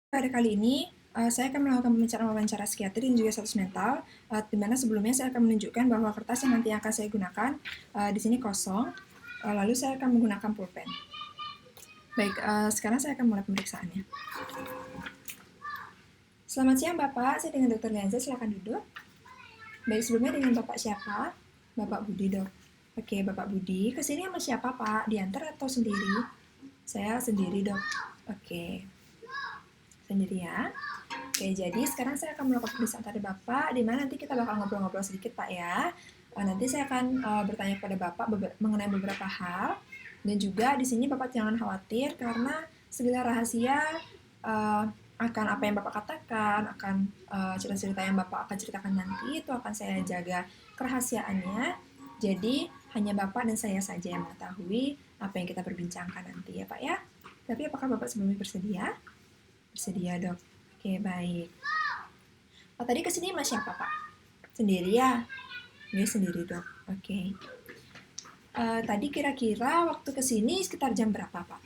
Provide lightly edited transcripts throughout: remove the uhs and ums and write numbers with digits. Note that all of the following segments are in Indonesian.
Pada kali ini, saya akan melakukan pembicaraan wawancara psikiatri dan juga status mental, di mana sebelumnya saya akan menunjukkan bahwa kertas yang nanti akan saya gunakan di sini kosong, lalu saya akan menggunakan pulpen. Baik, sekarang saya akan mulai pemeriksaannya. Selamat siang Bapak, saya dengan Dr. Lianza, silakan duduk. Baik, sebelumnya dengan Bapak siapa? Bapak Budi, Dok. Oke, Bapak Budi, kesini sama siapa Pak? Diantar atau sendiri? Saya sendiri, Dok. Oke, sendiri ya. Oke, jadi sekarang saya akan melakukan pemeriksaan pada Bapak, di mana nanti kita bakal ngobrol-ngobrol sedikit Pak ya. Nanti saya akan bertanya kepada Bapak mengenai beberapa hal, dan juga di sini Bapak jangan khawatir karena segala rahasia akan apa yang Bapak katakan, akan cerita-cerita yang Bapak akan ceritakan nanti itu akan saya jaga kerahasiaannya. Jadi hanya Bapak dan saya saja yang mengetahui apa yang kita perbincangkan nanti ya Pak ya. Tapi apakah Bapak sebelumnya bersedia? Bersedia Dok. Oke, baik. Tadi kesini sama siapa, Pak? Sendiri ya? Dia sendiri, Dok. Oke. Tadi kira-kira waktu kesini sekitar jam berapa, Pak?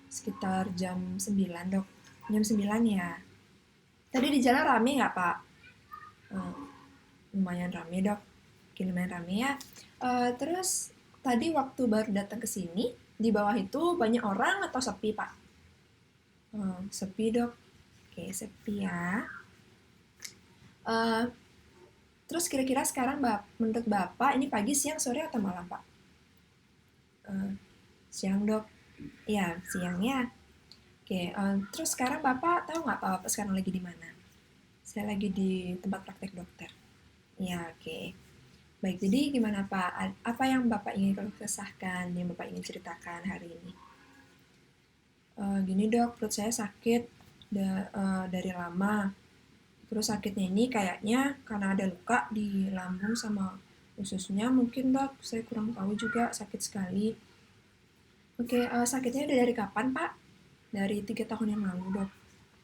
Sekitar jam 9, Dok. Jam 9 ya? Tadi di jalan rame nggak, Pak? Lumayan rame, Dok. Oke, lumayan rame ya. Terus, tadi waktu baru datang ke sini, di bawah itu banyak orang atau sepi, Pak? Sepi, Dok. Oke, sepi ya. Terus kira-kira sekarang menurut Bapak ini pagi, siang, sore, atau malam, Pak? Siang, Dok. Ya, siang ya. Oke, terus sekarang Bapak tahu nggak Bapak sekarang lagi di mana? Saya lagi di tempat praktek dokter. Ya, oke. Baik, jadi gimana Pak? Apa yang Bapak ingin kesahkan, yang Bapak ingin ceritakan hari ini? Gini Dok, perut saya sakit dari lama. Terus sakitnya ini kayaknya karena ada luka di lambung sama ususnya mungkin Dok, saya kurang tahu juga, sakit sekali. Oke, sakitnya udah dari kapan Pak? Dari 3 tahun yang lalu Dok.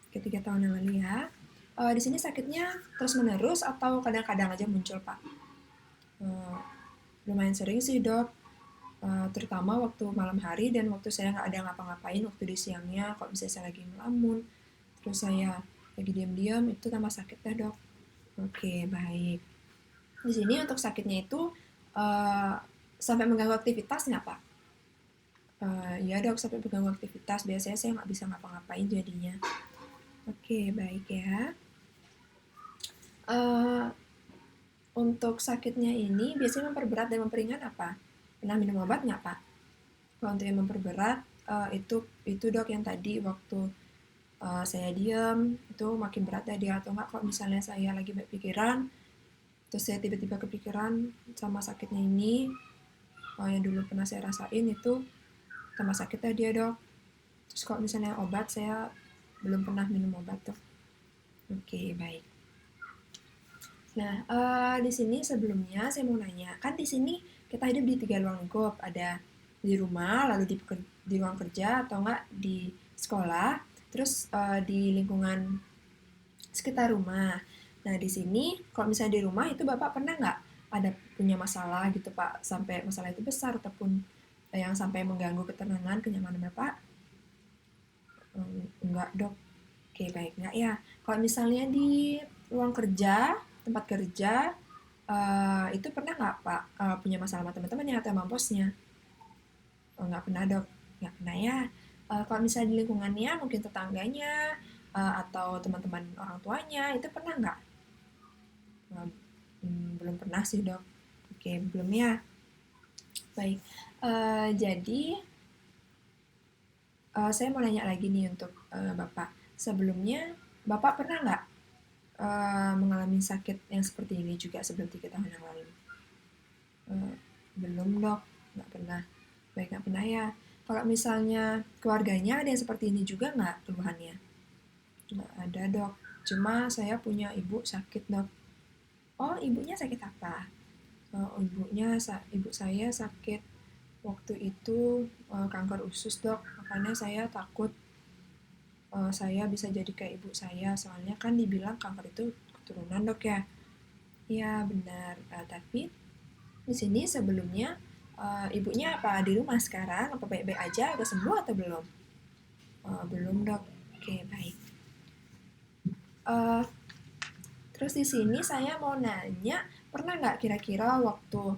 Oke, 3 tahun yang lalu ya. Di sini sakitnya terus menerus atau kadang-kadang aja muncul Pak? Lumayan sering sih Dok, terutama waktu malam hari dan waktu saya nggak ada ngapa-ngapain waktu di siangnya, kalau misalnya saya lagi melamun, terus saya lagi diam-diam, itu tambah sakit dah Dok. Oke, baik. Di sini untuk sakitnya itu sampai mengganggu aktivitas nggak Pak? Ya Dok, sampai mengganggu aktivitas. Biasanya saya nggak bisa ngapa-ngapain jadinya. Oke, baik ya. Untuk sakitnya ini biasanya memperberat dan memperingan apa? Pernah minum obat nggak Pak? Kalau untuk yang memperberat, itu Dok yang tadi waktu saya diam, itu makin berat dah dia. Atau nggak kalau misalnya saya lagi banyak pikiran, terus saya tiba-tiba kepikiran sama sakitnya ini, yang dulu pernah saya rasain itu tambah sakit dah dia Dok. Terus kalau misalnya obat, saya belum pernah minum obat Dok. Oke, baik. Nah, di sini sebelumnya saya mau nanya, kan di sini kita hidup di 3 ruang lingkup, ada di rumah, lalu di ruang kerja, atau enggak di sekolah, terus di lingkungan sekitar rumah. Nah, di sini kalau misalnya di rumah itu Bapak pernah nggak ada punya masalah gitu Pak, sampai masalah itu besar ataupun yang sampai mengganggu ketenangan, kenyamanan Bapak? Enggak Dok. Oke, baik. Enggak ya. Kalau misalnya di ruang kerja, tempat kerja, itu pernah nggak Pak punya masalah sama teman-temannya atau sama bosnya? Oh, nggak pernah Dok. Nggak pernah ya. Kalau misalnya di lingkungannya, mungkin tetangganya, atau teman-teman orang tuanya, itu pernah nggak? Belum pernah sih Dok. Oke, belum ya. Baik. Jadi, saya mau nanya lagi nih untuk Bapak. Sebelumnya, Bapak pernah nggak mengalami sakit yang seperti ini juga sebelum 3 tahun yang lalu? Belum Dok, nggak pernah. Baik, nggak pernah ya. Kalau misalnya keluarganya ada yang seperti ini juga nggak keluhannya? Nggak ada Dok, cuma saya punya ibu sakit Dok. Oh, ibunya sakit apa? Ibu saya sakit waktu itu kanker usus Dok, makanya saya takut saya bisa jadi kayak ibu saya, soalnya kan dibilang kanker itu keturunan Dok ya. Iya benar, tapi di sini sebelumnya ibunya apa di rumah sekarang? Apa baik-baik aja? Udah sembuh atau belum? Belum Dok. Oke, baik. Eh, terus di sini saya mau nanya, pernah nggak kira-kira waktu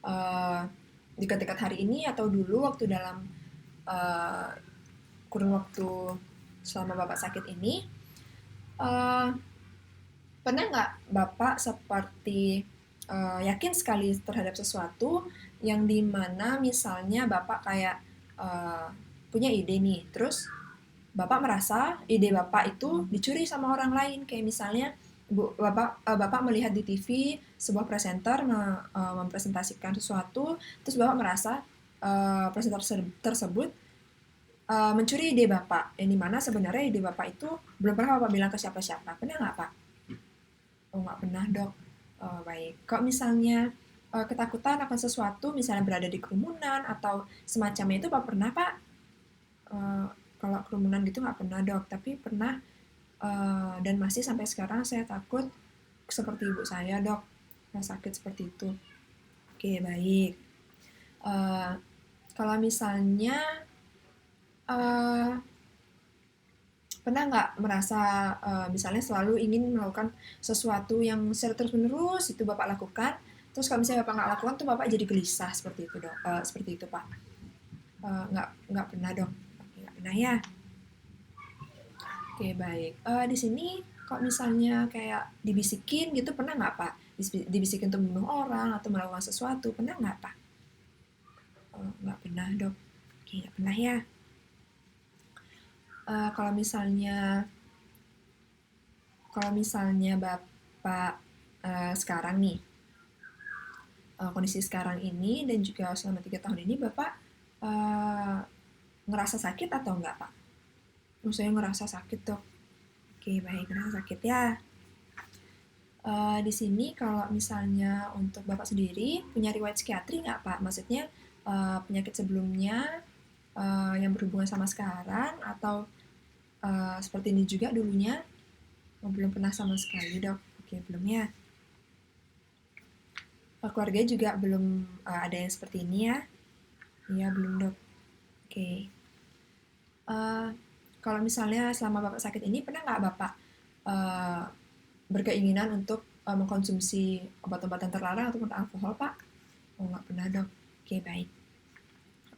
eh, dekat-dekat hari ini atau dulu waktu dalam eh, kurun waktu selama Bapak sakit ini, eh, pernah nggak Bapak seperti yakin sekali terhadap sesuatu yang dimana misalnya Bapak kayak eh, punya ide nih, terus Bapak merasa ide Bapak itu dicuri sama orang lain, kayak misalnya Bapak melihat di TV sebuah presenter mempresentasikan sesuatu, terus Bapak merasa presenter tersebut mencuri ide Bapak, yang dimana sebenarnya ide Bapak itu belum pernah Bapak bilang ke siapa-siapa. Pernah nggak Pak? Oh, nggak pernah, Dok. Oh, baik. Kalau misalnya ketakutan akan sesuatu, misalnya berada di kerumunan atau semacamnya itu, Pak pernah, Pak? Eh, kalau kerumunan gitu nggak pernah, Dok. Tapi pernah dan masih sampai sekarang saya takut seperti ibu saya, Dok. Yang sakit seperti itu. Oke, baik. Eh, kalau misalnya eh, pernah nggak merasa misalnya selalu ingin melakukan sesuatu yang secara terus menerus itu Bapak lakukan, terus kalau misalnya Bapak nggak lakukan tuh Bapak jadi gelisah seperti itu dong, seperti itu Pak. Nggak pernah dong. Oke, nggak pernah ya. Oke, baik. Di sini kalau misalnya kayak dibisikin gitu pernah nggak Pak? Dibisikin untuk membunuh orang atau melakukan sesuatu pernah nggak Pak? Nggak pernah dok. Oke, nggak pernah ya. Kalau misalnya Bapak sekarang nih, kondisi sekarang ini dan juga selama 3 tahun ini Bapak uh, ngerasa sakit atau enggak Pak? Saya ngerasa sakit dok. Oke baik, ngerasa sakit ya. Di sini kalau misalnya untuk Bapak sendiri punya riwayat psikiatri nggak Pak? Maksudnya penyakit sebelumnya yang berhubungan sama sekarang atau seperti ini juga dulunya? Oh, belum pernah sama sekali dok. Oke belum ya. Keluarga juga belum ada yang seperti ini ya? Iya belum dok. Oke. Uh, kalau misalnya selama Bapak sakit ini, pernah nggak Bapak uh, berkeinginan untuk mengkonsumsi obat-obatan terlarang ataupun alkohol, Pak? Oh, nggak pernah, dok. Oke, baik.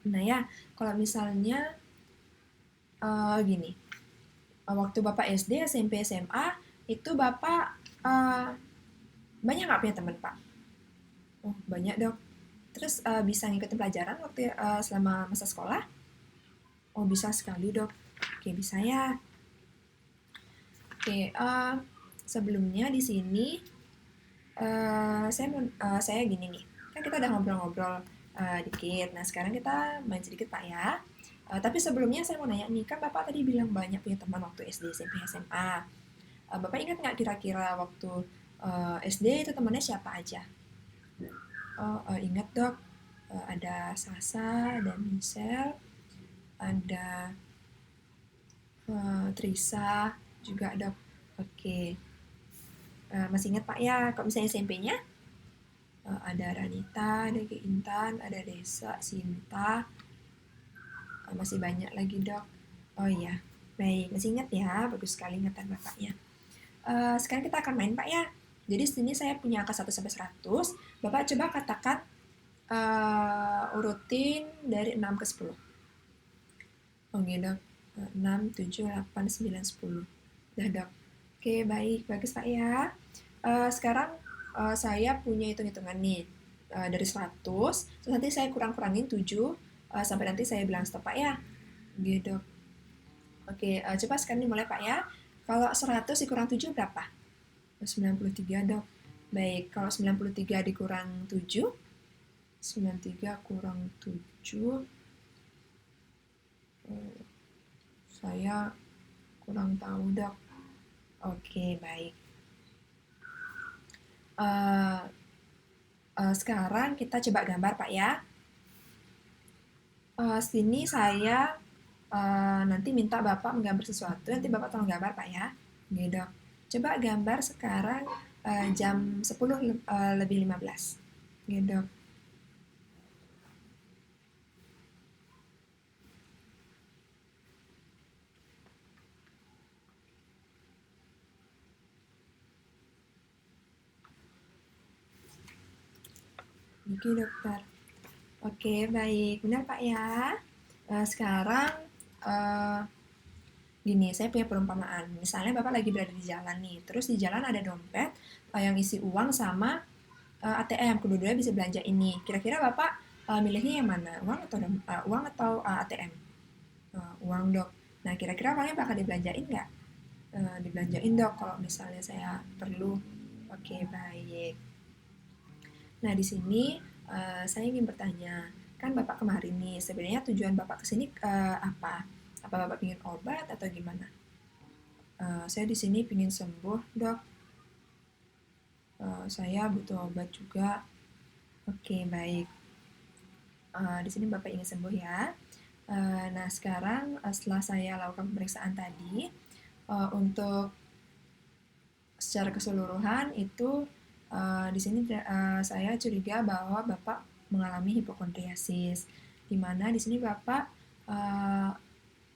Nah ya, kalau misalnya gini, waktu Bapak SD, SMP, SMA, itu Bapak banyak nggak punya teman, Pak? Oh, banyak, dok. Terus bisa ngikutin pelajaran waktu selama masa sekolah? Oh, bisa sekali, dok. Oke, bisa ya. Oke, sebelumnya di sini saya gini nih, kan kita udah ngobrol-ngobrol dikit. Nah sekarang kita main sedikit Pak ya. Tapi sebelumnya saya mau nanya nih, kan Bapak tadi bilang banyak punya teman waktu SD, SMP, SMA. Bapak ingat nggak kira-kira waktu SD itu temannya siapa aja? Oh ingat dok, ada Sasa, ada Michelle, ada Trisa juga dok. Oke, masih ingat Pak ya? Kalau misalnya SMP-nya? Ada Ranita, ada Intan, ada Desa, Sinta, masih banyak lagi dok. Oh iya, baik, masih ingat ya, bagus sekali ingatan Bapaknya. Sekarang kita akan main Pak ya. Jadi sini saya punya angka 1 sampai 100. Bapak coba katakan urutin dari 6 ke 10. Oke dok, 6, 7, 8, 9, 10. Dah dok. Oke baik, bagus Pak ya. Sekarang saya punya hitung-hitungan nih dari 100, terus nanti saya kurang-kurangin 7 sampai nanti saya bilang stop Pak ya. Gitu. Oke, coba sekarang dimulai Pak ya. Kalau 100 dikurang 7 berapa? 93 dok. Baik, kalau 93 dikurang 7, 93 kurang 7, saya kurang tahu dok. Oke, baik. Sekarang kita coba gambar Pak ya. Sini saya nanti minta Bapak menggambar sesuatu, nanti Bapak tolong gambar Pak ya. Oke dok. Coba gambar sekarang jam 10 lebih 15. Oke dok. Oke dokter. Oke, baik. Benar Pak ya. Sekarang eh, gini, saya punya perumpamaan. Misalnya Bapak lagi berada di jalan nih, terus di jalan ada dompet yang isi uang sama ATM. Kedua-duanya bisa belanja ini. Kira-kira Bapak milihnya yang mana? Uang atau ATM? Uang dok. Nah, kira-kira uangnya bakal dibelanjain nggak? Dibelanjain dok kalau misalnya saya perlu. Oke, baik. Nah, di sini saya ingin bertanya, kan Bapak kemarin nih, sebenarnya tujuan Bapak kesini apa? Apa Bapak ingin obat atau gimana? Saya di sini ingin sembuh, dok. Saya butuh obat juga. Oke, baik. Di sini Bapak ingin sembuh ya. Nah, sekarang setelah saya lakukan pemeriksaan tadi, untuk secara keseluruhan itu di sini saya curiga bahwa Bapak mengalami hipokondriasis, di mana di sini Bapak uh,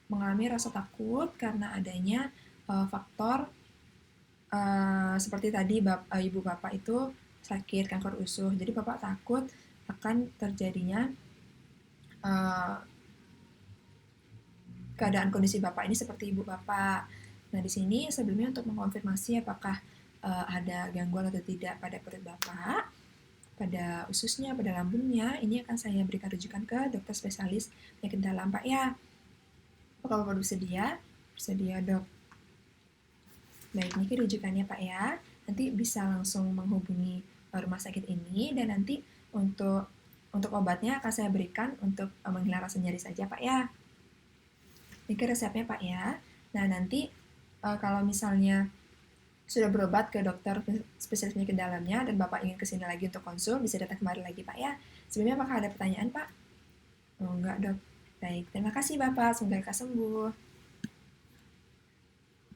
mengalami rasa takut karena adanya faktor seperti tadi ibu Bapak itu sakit kanker usus, jadi Bapak takut akan terjadinya uh, keadaan kondisi Bapak ini seperti ibu Bapak. Nah, di sini sebelumnya untuk mengkonfirmasi apakah ada gangguan atau tidak pada perut Bapak, pada ususnya, pada lambungnya, ini akan saya berikan rujukan ke dokter spesialis penyakit dalam, Pak ya. Apakah Bapak bersedia? Bersedia, dok. Baik, ini rujukannya, Pak ya. Nanti bisa langsung menghubungi rumah sakit ini, dan nanti untuk obatnya akan saya berikan untuk menghilang rasa nyeri saja, Pak ya. Ini resepnya, Pak ya. Nah, nanti kalau misalnya sudah berobat ke dokter spesialis penyakit dalamnya dan Bapak ingin kesini lagi untuk konsul, bisa datang kemari lagi, Pak ya. Sebelumnya apakah ada pertanyaan, Pak? Oh, enggak, dok. Baik, terima kasih Bapak. Semoga lekas sembuh.